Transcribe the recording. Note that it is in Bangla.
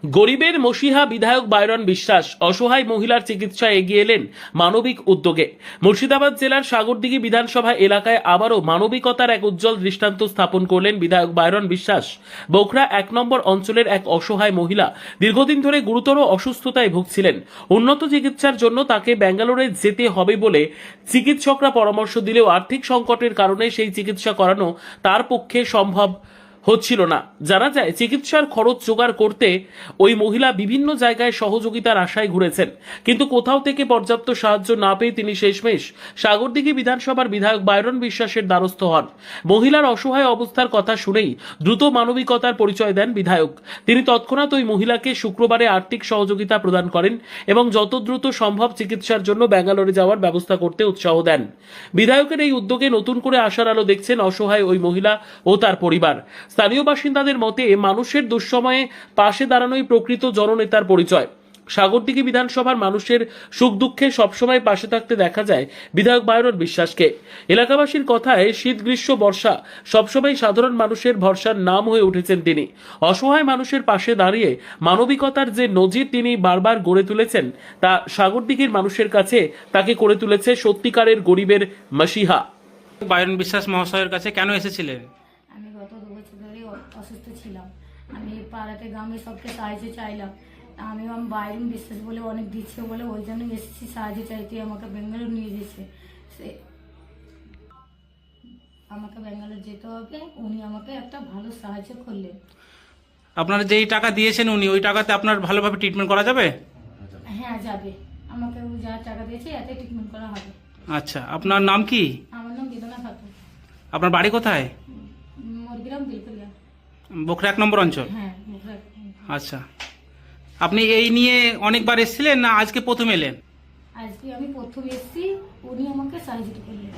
গরিবের মসিহা বিধায়ক বাইরন বিশ্বাস অসহায় মহিলার চিকিৎসায় এগিয়ে এলেন মানবিক উদ্যোগে। মুর্শিদাবাদ জেলার সাগরদিঘি বিধানসভা এলাকায় আবারও মানবিকতার এক উজ্জ্বল দৃষ্টান্ত স্থাপন করলেন বিধায়ক বাইরন বিশ্বাস। বোখরা 1 নম্বর অঞ্চলের এক অসহায় মহিলা দীর্ঘদিন ধরে গুরুতর অসুস্থতায় ভুগছিলেন। উন্নত চিকিৎসার জন্য তাকে ব্যাঙ্গালোরে যেতে হবে বলে চিকিৎসকরা পরামর্শ দিলেও আর্থিক সংকটের কারণে সেই চিকিৎসা করানো তার পক্ষে সম্ভব হচ্ছিল না। জানা যায়, চিকিৎসার খরচ জোগাড় করতে ওই মহিলা বিভিন্ন জায়গায় সহযোগিতার আশায় ঘুরেছেন, কিন্তু কোথাও থেকে পর্যাপ্ত সাহায্য না পেয়ে তিনি শেষমেশ সাগরদিঘি বিধানসভার বিধায়ক বাইরন বিশ্বাসের দ্বারস্থ হন। মহিলার অসহায় অবস্থার কথা শুনেই দ্রুত মানবিকতার পরিচয় দেন বিধায়ক। তিনি তৎক্ষণাৎ ওই মহিলাকে শুক্রবারে আর্থিক সহযোগিতা প্রদান করেন এবং যত দ্রুত সম্ভব চিকিৎসার জন্য ব্যাঙ্গালোরে যাওয়ার ব্যবস্থা করতে উৎসাহ দেন। বিধায়কের এই উদ্যোগে নতুন করে আশার আলো দেখছেন অসহায় ওই মহিলা ও তার পরিবার। স্থানীয় বাসিন্দাদের মতে, মানুষের দুঃসময়ে পাশে দাঁড়ানোই প্রকৃত জননেতার পরিচয়। সাগরদিঘি বিধানসভার মানুষের সুখ দুঃখে সবসময় পাশে থাকতে দেখা যায় বিধায়ক বাইরন বিশ্বাসকে। এলাকাবাসীর কথায় শীত গ্রীষ্ম বর্ষা সবসময় সাধারণ মানুষের ভরসার নাম হয়ে উঠেছেন তিনি। অসহায় মানুষের পাশে দাঁড়িয়ে মানবিকতার যে নজির তিনি বারবার গড়ে তুলেছেন, তা সাগরদিঘির মানুষের কাছে তাকে করে তুলেছে সত্যিকারের গরিবের মসিহা। বাইরন বিশ্বাস মহাশয়ের কাছে কেন এসেছিলেন? আমি গত 2 বছর ধরে অসুস্থ ছিলাম। আমি পাড়াতে গ্রামে সবকে সাহায্য চাইলাম। আমি বাইরন বিশ্বাস বলে অনেক দিচ্ছে বলে ওই জন্য এসেছি সাহায্য চাইতে। আমাকে ব্যাঙ্গালোর নিয়ে যেছে, সে আমাকে ব্যাঙ্গালোর যেতে হবে। উনি আমাকে একটা ভালো সাহায্য করলেন। আপনারা যেই টাকা দিয়েছেন উনি, ওই টাকাতে আপনার ভালোভাবে ট্রিটমেন্ট করা যাবে? হ্যাঁ, যাবে। আমাকে ও যা টাকা দিয়েছে এতে ট্রিটমেন্ট করা হবে। আচ্ছা, আপনার নাম কি? আমার নাম বেদনা খাতুন। আপনার বাড়ি কোথায়? মুরগিরাম বিলকুলিয়া। বোখরা 1 নম্বর অঞ্চল। হ্যাঁ। আচ্ছা, আপনি এই নিয়ে অনেকবার এসেছিলেন না আজকে প্রথম এলেন? আজকে আমি প্রথম এসেছি, উনি আমাকে সাহায্য করলেন।